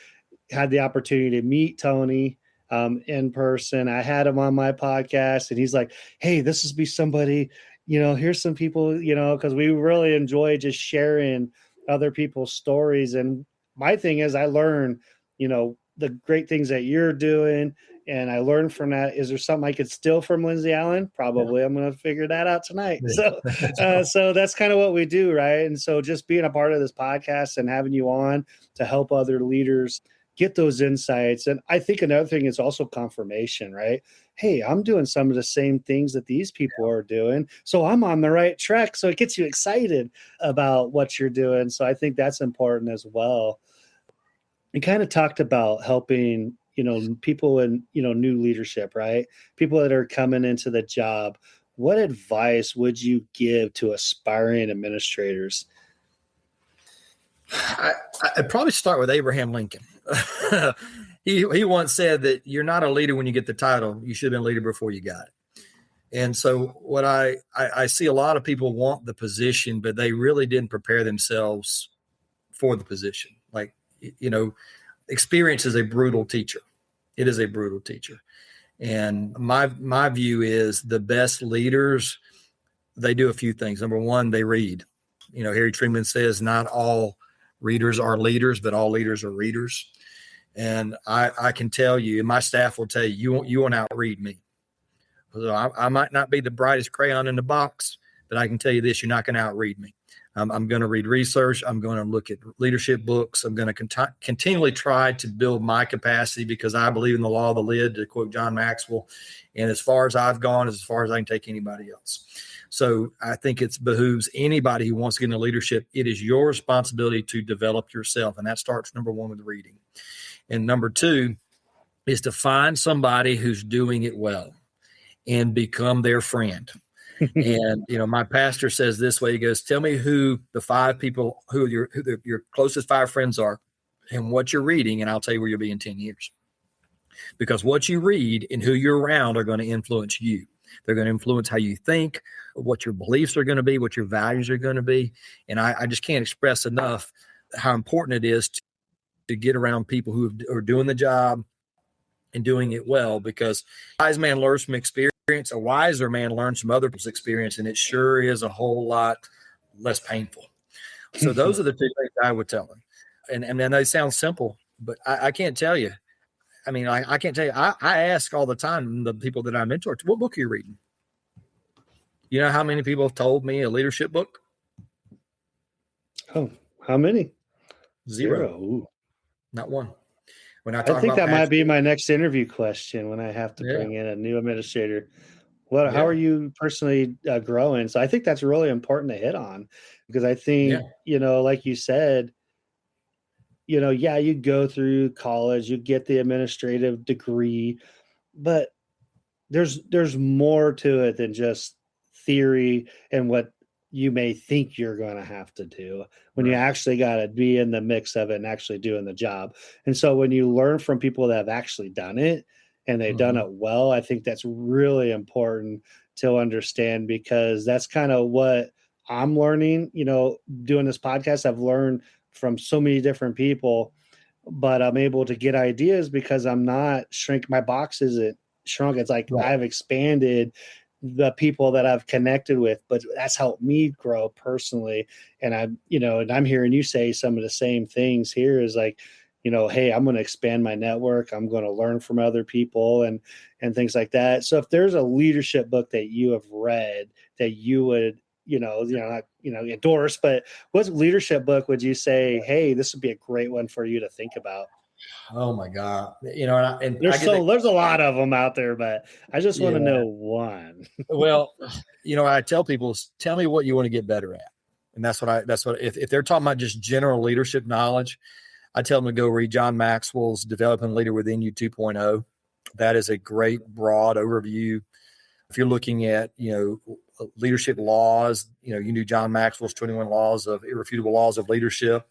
had the opportunity to meet Tony in person. I had him on my podcast, and he's like, hey, this is be somebody, here's some people, because we really enjoy just sharing other people's stories. And my thing is I learn, the great things that you're doing. And I learned from that. Is there something I could steal from Lindsey Allen? Probably. I'm going to figure that out tonight. So, so that's kind of what we do, right? And so just being a part of this podcast and having you on to help other leaders get those insights. And I think another thing is also confirmation, right? Hey, I'm doing some of the same things that these people are doing. So I'm on the right track. So it gets you excited about what you're doing. So I think that's important as well. You kind of talked about helping people in, new leadership, right? People that are coming into the job. What advice would you give to aspiring administrators? I'd probably start with Abraham Lincoln. He once said that you're not a leader when you get the title. You should have been a leader before you got it. And so what I see a lot of people want the position, but they really didn't prepare themselves for the position. Like, experience is a brutal teacher. It is a brutal teacher. And my view is the best leaders, they do a few things. Number one, they read. Harry Truman says not all readers are leaders, but all leaders are readers. And I can tell you, and my staff will tell you, you won't outread me. So I might not be the brightest crayon in the box, but I can tell you this, you're not going to outread me. I'm going to read research. I'm going to look at leadership books. I'm going to continually try to build my capacity because I believe in the law of the lid, to quote John Maxwell. And as far as I've gone, as far as I can take anybody else. So I think it behooves anybody who wants to get into leadership. It is your responsibility to develop yourself. And that starts, number one, with reading. And number two is to find somebody who's doing it well and become their friend. And, my pastor says this way, he goes, tell me who the five people, who your closest five friends are and what you're reading. And I'll tell you where you'll be in 10 years, because what you read and who you're around are going to influence you. They're going to influence how you think, what your beliefs are going to be, what your values are going to be. And I just can't express enough how important it is to get around people who are doing the job and doing it well, because a wise man learns from experience. A wiser man learns from other people's experience, and it sure is a whole lot less painful. So those are the two things I would tell them. And they sound simple, but I can't tell you. I mean, I can't tell you. I ask all the time the people that I mentor, what book are you reading? You know how many people have told me a leadership book? Oh, how many? Zero. Ooh. Not one. When I think that might be my next interview question when I have to bring in a new administrator. How are you personally growing? So I think that's really important to hit on, because I think, like you said, you go through college, you get the administrative degree, but there's more to it than just theory and what you may think you're going to have to do when you actually got to be in the mix of it and actually doing the job. And so when you learn from people that have actually done it and they've done it well, I think that's really important to understand, because that's kind of what I'm learning, doing this podcast. I've learned from so many different people, but I'm able to get ideas because I'm not my box isn't shrunk. It's like I've expanded the people that I've connected with, but that's helped me grow personally. And I'm hearing you say some of the same things here is like, hey, I'm going to expand my network. I'm going to learn from other people and things like that. So if there's a leadership book that you have read that you would, not, endorse, but what leadership book would you say, hey, this would be a great one for you to think about? Oh my God. There's a lot of them out there, but I just want to know one. Well, I tell people, tell me what you want to get better at. And that's what if they're talking about just general leadership knowledge, I tell them to go read John Maxwell's Developing Leader Within You 2.0. That is a great broad overview. If you're looking at, leadership laws, you knew John Maxwell's 21 irrefutable laws of leadership.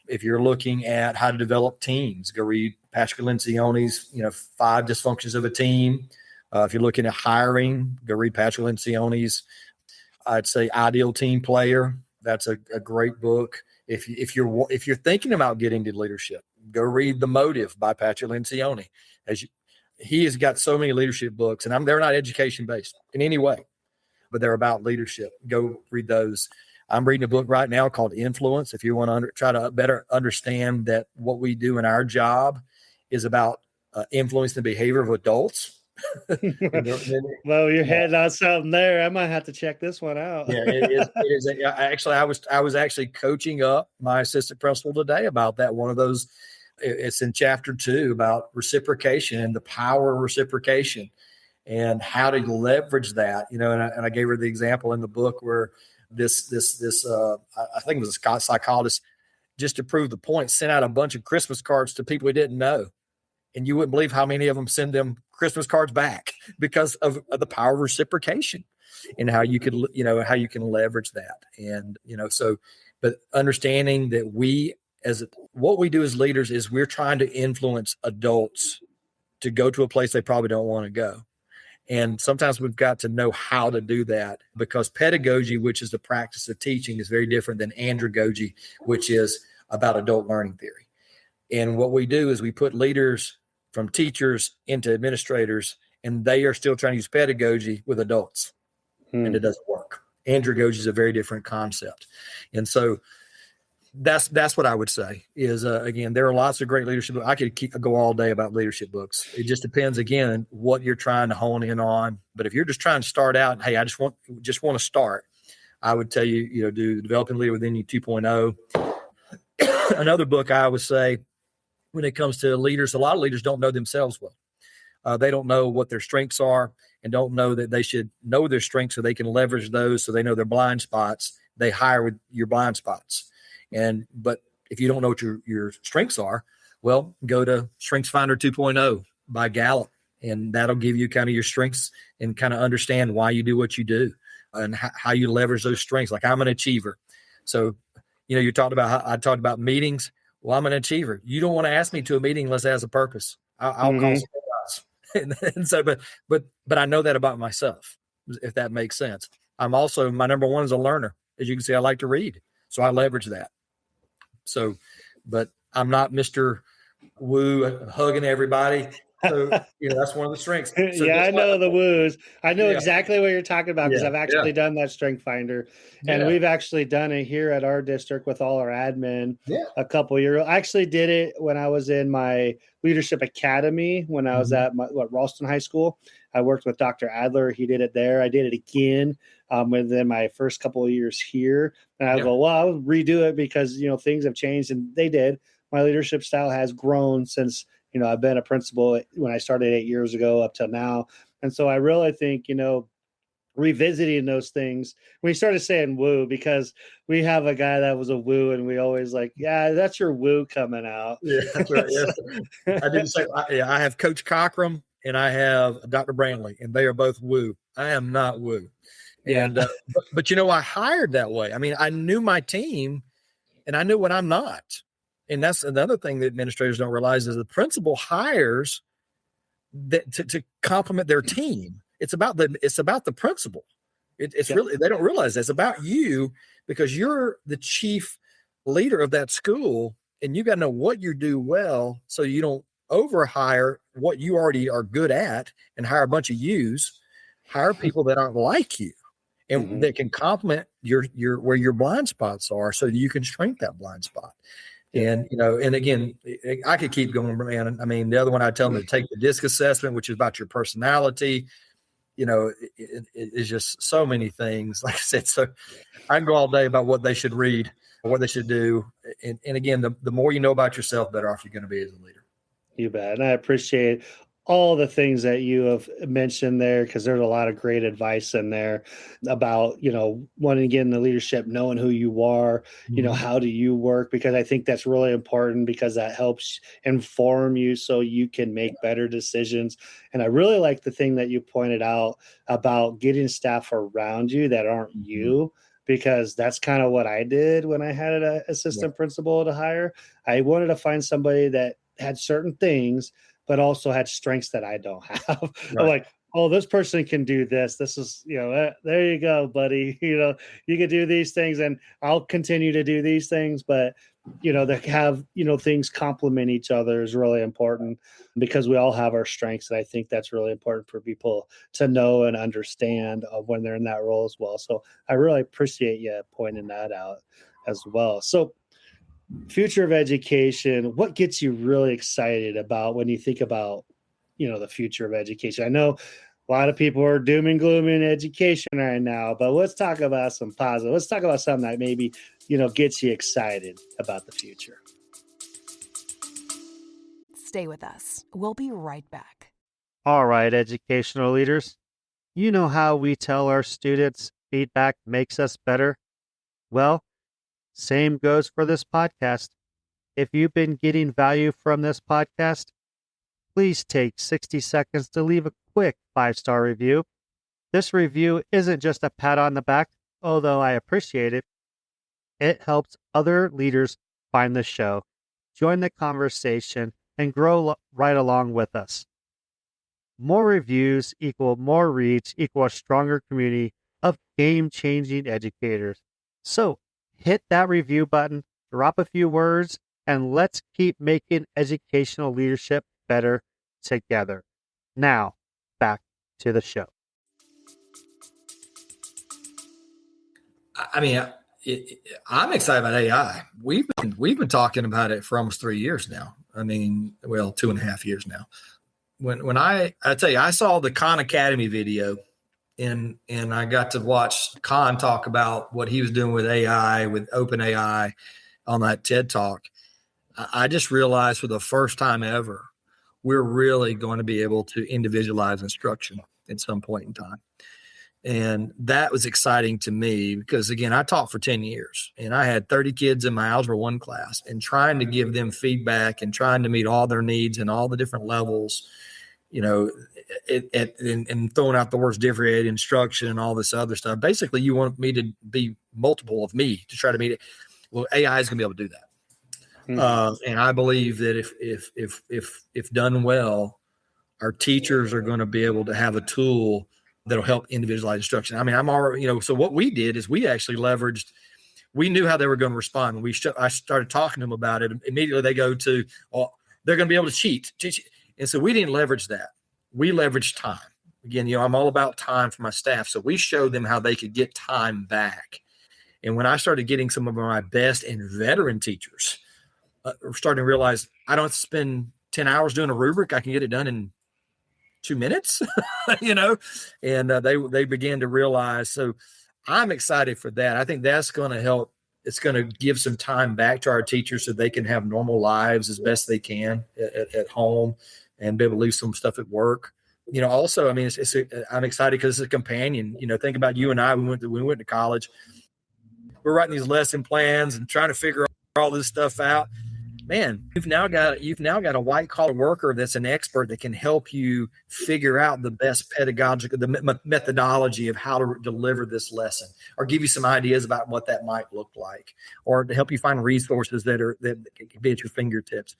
If you're looking at how to develop teams, go read Patrick Lencioni's, 5 dysfunctions of a team. If you're looking at hiring, go read Patrick Lencioni's, I'd say, Ideal Team Player. That's a great book. If you're thinking about getting to leadership, go read The Motive by Patrick Lencioni. He has got so many leadership books, and they're not education based in any way, but they're about leadership. Go read those. I'm reading a book right now called Influence. If you want to try to better understand that what we do in our job is about influencing the behavior of adults. Well, you're heading on something there. I might have to check this one out. Yeah, it is. Actually, I was actually coaching up my assistant principal today about that. One of those, it's in chapter 2 about reciprocation and the power of reciprocation and how to leverage that. And I gave her the example in the book where this I think it was a psychologist, just to prove the point, sent out a bunch of Christmas cards to people he didn't know. And you wouldn't believe how many of them send them Christmas cards back because of the power of reciprocation and how you could, how you can leverage that. And, but understanding that what we do as leaders is we're trying to influence adults to go to a place they probably don't want to go. And sometimes we've got to know how to do that, because pedagogy, which is the practice of teaching, is very different than andragogy, which is about adult learning theory. And what we do is we put leaders from teachers into administrators, and they are still trying to use pedagogy with adults, and it doesn't work. Andragogy is a very different concept. And so that's what I would say is, again, there are lots of great leadership books. I could go all day about leadership books. It just depends, again, what you're trying to hone in on. But if you're just trying to start out, hey, I just want to start, I would tell you, do Developing Leader Within You 2.0. Another book I would say, when it comes to leaders, a lot of leaders don't know themselves well. They don't know what their strengths are and don't know that they should know their strengths so they can leverage those, so they know their blind spots. They hire with your blind spots. But if you don't know what your strengths are, well, go to Strengths Finder 2.0 by Gallup, and that'll give you kind of your strengths and kind of understand why you do what you do and how you leverage those strengths. Like, I'm an achiever. So, you talked about how I talked about meetings. Well, I'm an achiever. You don't want to ask me to a meeting unless it has a purpose. I'll call somebody else. And so, but I know that about myself, if that makes sense. I'm also, my number one is a learner. As you can see, I like to read. So I leverage that. So, but I'm not Mr. Woo hugging everybody. So, that's one of the strengths. So I know the woos. I know exactly what you're talking about, because I've actually done that Strength Finder, and we've actually done it here at our district with all our admin a couple years ago. I actually did it when I was in my leadership academy, when I was at Ralston High School. I worked with Dr. Adler. He did it there. I did it again within my first couple of years here. And I go, well, I'll redo it because, things have changed, and they did. My leadership style has grown since, I've been a principal when I started 8 years ago up till now. And so I really think, revisiting those things, we started saying woo, because we have a guy that was a woo, and we always like, that's your woo coming out. Yeah, that's right. Yes. I didn't say, I have Coach Cockrum and I have Dr. Brantley, and they are both woo. I am not woo. And, but I hired that way. I mean, I knew my team and I knew what I'm not. And that's another thing that administrators don't realize is the principal hires that to complement their team. It's about the principal. It's really, they don't realize that. It's about you, because you're the chief leader of that school, and you got to know what you do well, so you don't overhire what you already are good at and hire a bunch of yous. Hire people that aren't like you and that can complement your where your blind spots are, so you can shrink that blind spot. And, and again, I could keep going, man. I mean, the other one, I tell them to take the DISC assessment, which is about your personality. it's just so many things. Like I said, so I can go all day about what they should read, what they should do. And again, the more you know about yourself, better off you're going to be as a leader. You bet. And I appreciate all the things that you have mentioned there, because there's a lot of great advice in there about, wanting to get into leadership, knowing who you are, how do you work? Because I think that's really important, because that helps inform you so you can make better decisions. And I really like the thing that you pointed out about getting staff around you that aren't you, because that's kind of what I did when I had an assistant principal to hire. I wanted to find somebody that had certain things, but also had strengths that I don't have. Right. I'm like, oh, this person can do this. This is, there you go, buddy. You can do these things, and I'll continue to do these things. But, to have, things complement each other is really important, because we all have our strengths. And I think that's really important for people to know and understand when they're in that role as well. So I really appreciate you pointing that out as well. So, future of education, what gets you really excited about when you think about, the future of education? I know a lot of people are doom and gloom in education right now, but let's talk about some positive. Let's talk about something that maybe, gets you excited about the future. Stay with us. We'll be right back. All right, educational leaders. You know how we tell our students feedback makes us better? Well, same goes for this podcast. If you've been getting value from this podcast, please take 60 seconds to leave a quick 5-star review. This review isn't just a pat on the back, although I appreciate it. It helps other leaders find the show, join the conversation, and grow right along with us. More reviews equal more reach equal a stronger community of game-changing educators. So, hit that review button, drop a few words, and let's keep making educational leadership better together. Now, back to the show. I mean, I'm excited about AI. We've been talking about it for almost 3 years now. I mean, well, 2.5 years now. When I tell you, I saw the Khan Academy video, and I got to watch Khan talk about what he was doing with AI, with OpenAI on that TED Talk. I just realized for the first time ever, we're really going to be able to individualize instruction at some point in time. And that was exciting to me because, again, I taught for 10 years and I had 30 kids in my Algebra 1 class, and trying to give them feedback and trying to meet all their needs and all the different levels, and throwing out the words differentiated instruction and all this other stuff. Basically, you want me to be multiple of me to try to meet it. Well, AI is going to be able to do that. And I believe that if done well, our teachers are going to be able to have a tool that'll help individualize instruction. I mean, I'm already, so what we did is we actually leveraged, we knew how they were going to respond. I started talking to them about it. Immediately they go to, they're going to be able to cheat. And so we didn't leverage that. We leveraged time. Again, I'm all about time for my staff. So we showed them how they could get time back. And when I started getting some of my best and veteran teachers, starting to realize I don't have to spend 10 hours doing a rubric. I can get it done in 2 minutes, and they began to realize. So I'm excited for that. I think that's going to help. It's going to give some time back to our teachers so they can have normal lives as best they can at home and be able to leave some stuff at work. Also, I mean, I'm excited because it's a companion. Think about you and I. We went to college. We're writing these lesson plans and trying to figure all this stuff out. Man, you've now got a white collar worker that's an expert that can help you figure out the best pedagogical, the methodology of how to deliver this lesson, or give you some ideas about what that might look like, or to help you find resources that can be at your fingertips.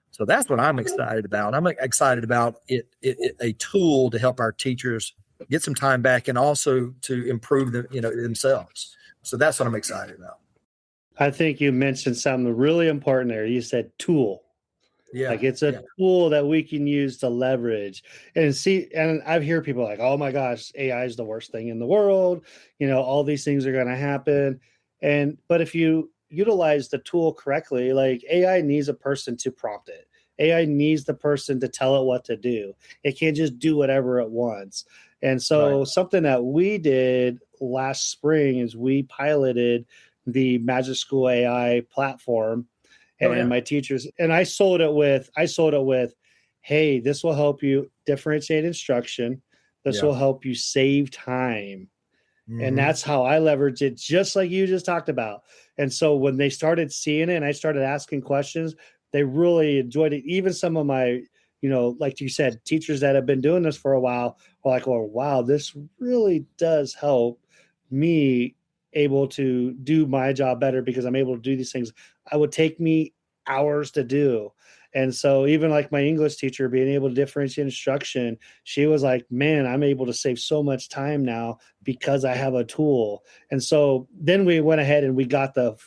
So that's what I'm excited about. I'm excited about a tool to help our teachers get some time back and also to improve themselves. So that's what I'm excited about. I think you mentioned something really important there. You said tool. Yeah. Like it's a tool that we can use to leverage and see. And I've heard people like, oh my gosh, AI is the worst thing in the world. All these things are going to happen. But if you utilize the tool correctly, like AI needs a person to prompt it. AI needs the person to tell it what to do. It can't just do whatever it wants. And so something that we did last spring is we piloted the Magic School AI platform, and my teachers, and I sold it with, hey, this will help you differentiate instruction. This will help you save time. And that's how I leverage it, just like you just talked about. And so when they started seeing it and I started asking questions, they really enjoyed it. Even some of my, like you said, teachers that have been doing this for a while are like, oh, wow, this really does help me able to do my job better because I'm able to do these things. I would take me hours to do. And so even like my English teacher being able to differentiate instruction, she was like, man, I'm able to save so much time now because I have a tool. And so then we went ahead and we got the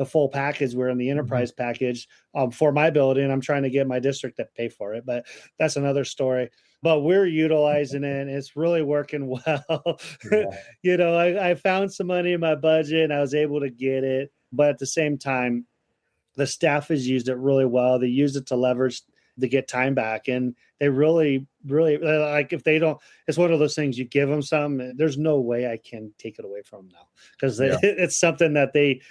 full package. We're in the enterprise package for my building. I'm trying to get my district to pay for it, but that's another story. But we're utilizing it and it's really working well. I found some money in my budget and I was able to get it. But at the same time, the staff has used it really well. They use it to leverage to get time back. And they really, really like, if they don't, it's one of those things you give them some, there's no way I can take it away from them now. Cause it's something that they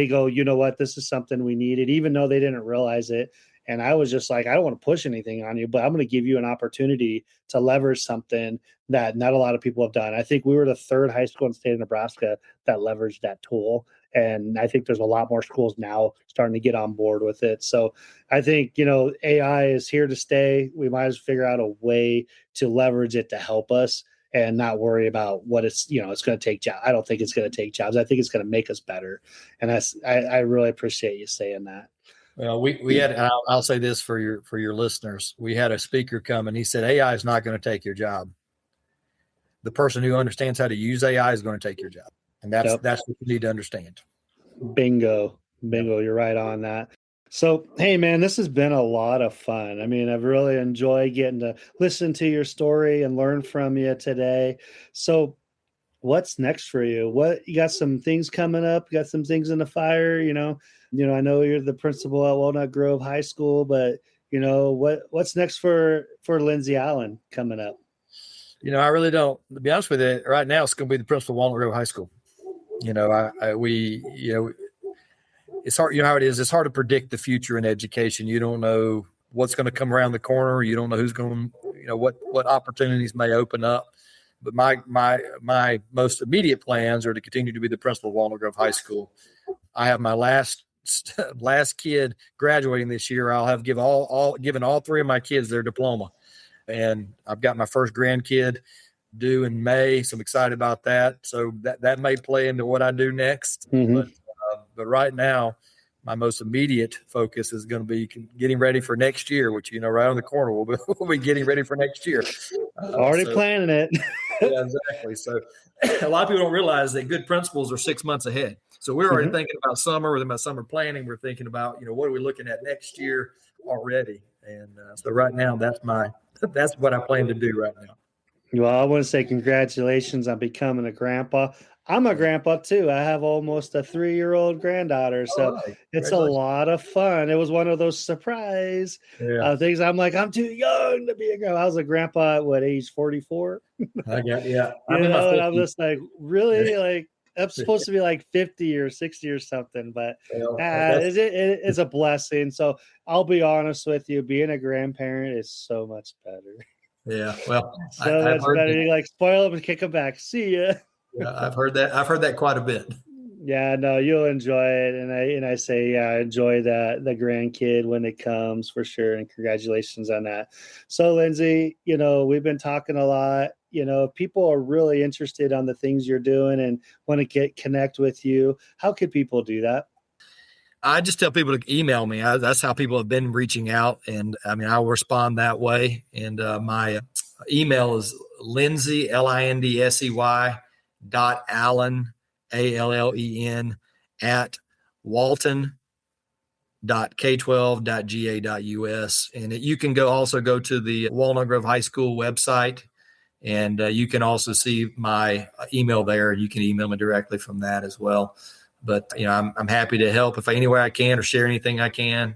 go, you know what, this is something we needed, even though they didn't realize it. And I was just like, I don't want to push anything on you, but I'm going to give you an opportunity to leverage something that not a lot of people have done. I think we were the third high school in the state of Nebraska that leveraged that tool. And I think there's a lot more schools now starting to get on board with it. So I think, AI is here to stay. We might as well figure out a way to leverage it to help us and not worry about what it's going to take jobs. I don't think it's going to take jobs. I think it's going to make us better. And I really appreciate you saying that. Well, we had, and I'll say this for your listeners. We had a speaker come and he said, AI is not going to take your job. The person who understands how to use AI is going to take your job. And that's what you need to understand. Bingo. You're right on that. So, hey, man, this has been a lot of fun. I mean, I've really enjoyed getting to listen to your story and learn from you today. So what's next for you? You got some things coming up? You got some things in the fire? I know you're the principal at Walnut Grove High School, but what's next for Lindsey Allen coming up? I really don't. To be honest with you, right now it's going to be the principal of Walnut Grove High School. It's hard. You know how it is. It's hard to predict the future in education. You don't know what's going to come around the corner. You don't know who's going. What opportunities may open up. But my most immediate plans are to continue to be the principal of Walnut Grove High School. I have my last kid graduating this year. I'll have given all three of my kids their diploma, and I've got my first grandkid due in May, so I'm excited about that. So that may play into what I do next. But right now, my most immediate focus is going to be getting ready for next year, which right on the corner. We'll be getting ready for next year. Already planning it. Yeah, exactly. So a lot of people don't realize that good principals are 6 months ahead. So we're already thinking about summer. We're thinking about summer planning. We're thinking about what are we looking at next year already. And so right now, that's what I plan to do right now. Well, I want to say congratulations on becoming a grandpa. I'm a grandpa too. I have almost a 3-year-old granddaughter. So it's a lot of fun. It was one of those surprise things. I'm like, I'm too young to be a grandpa. I was a grandpa at age 44? I'm and I'm just like, really? Like, I'm supposed to be like 50 or 60 or something, but it's a blessing. So I'll be honest with you, being a grandparent is so much better. Yeah, well, so much better. You like spoil them and kick them back. See ya. Yeah, I've heard that quite a bit. Yeah, no, you'll enjoy it, and I say, enjoy the grandkid when it comes for sure, and congratulations on that. So, Lindsey, we've been talking a lot. If people are really interested on the things you're doing and want to connect with you, how could people do that? I just tell people to email me. That's how people have been reaching out. And I'll respond that way. And my email is Lindsey, Lindsey .Allen, ALLEN at walton.k12.ga.us. And you can also go to the Walnut Grove High School website, and you can also see my email there. You can email me directly from that as well. But I'm happy to help if any way I can or share anything I can.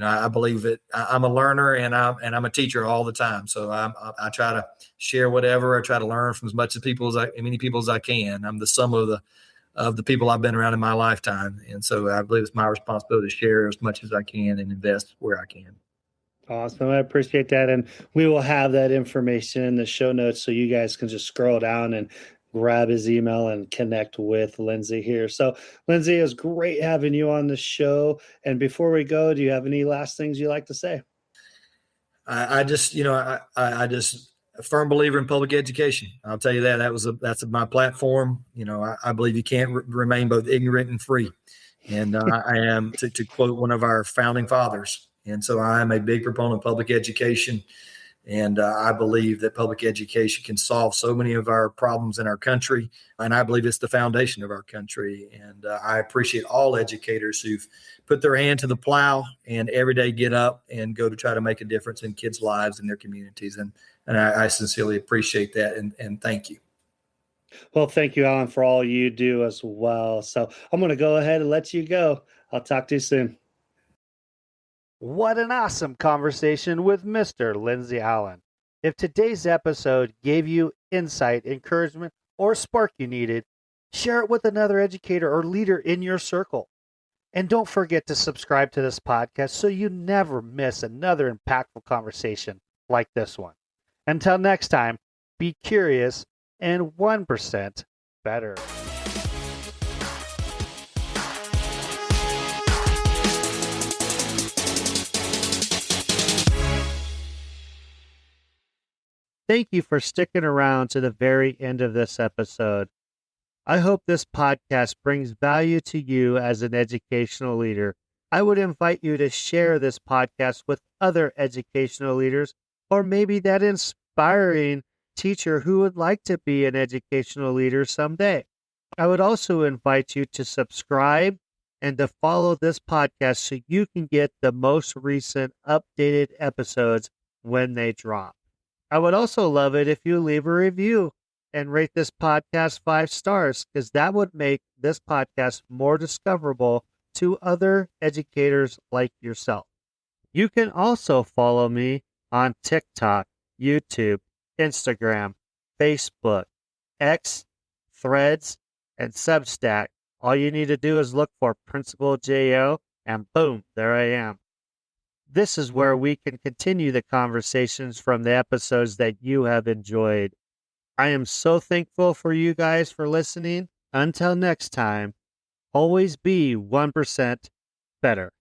I believe that I'm a learner and I'm a teacher all the time. So I try to share whatever. I try to learn from as many people as I can. I'm the sum of the people I've been around in my lifetime. And so I believe it's my responsibility to share as much as I can and invest where I can. Awesome. I appreciate that. And we will have that information in the show notes so you guys can just scroll down and grab his email and connect with Lindsey here. So, Lindsey, it was great having you on the show. And before we go, do you have any last things you'd like to say? I just a firm believer in public education. I'll tell you that's my platform. I believe you can't remain both ignorant and free. And I am, to quote one of our founding fathers. And so I am a big proponent of public education. And I believe that public education can solve so many of our problems in our country. And I believe it's the foundation of our country. And I appreciate all educators who've put their hand to the plow and every day get up and go to try to make a difference in kids' lives and their communities. And I sincerely appreciate that. And thank you. Well, thank you, Alan, for all you do as well. So I'm going to go ahead and let you go. I'll talk to you soon. What an awesome conversation with Mr. Lindsey Allen. If today's episode gave you insight, encouragement, or spark you needed, share it with another educator or leader in your circle. And don't forget to subscribe to this podcast so you never miss another impactful conversation like this one. Until next time, be curious and 1% better. Thank you for sticking around to the very end of this episode. I hope this podcast brings value to you as an educational leader. I would invite you to share this podcast with other educational leaders, or maybe that inspiring teacher who would like to be an educational leader someday. I would also invite you to subscribe and to follow this podcast so you can get the most recent updated episodes when they drop. I would also love it if you leave a review and rate this podcast 5 stars, because that would make this podcast more discoverable to other educators like yourself. You can also follow me on TikTok, YouTube, Instagram, Facebook, X, Threads, and Substack. All you need to do is look for Principal J.O., and boom, there I am. This is where we can continue the conversations from the episodes that you have enjoyed. I am so thankful for you guys for listening. Until next time, always be 1% better.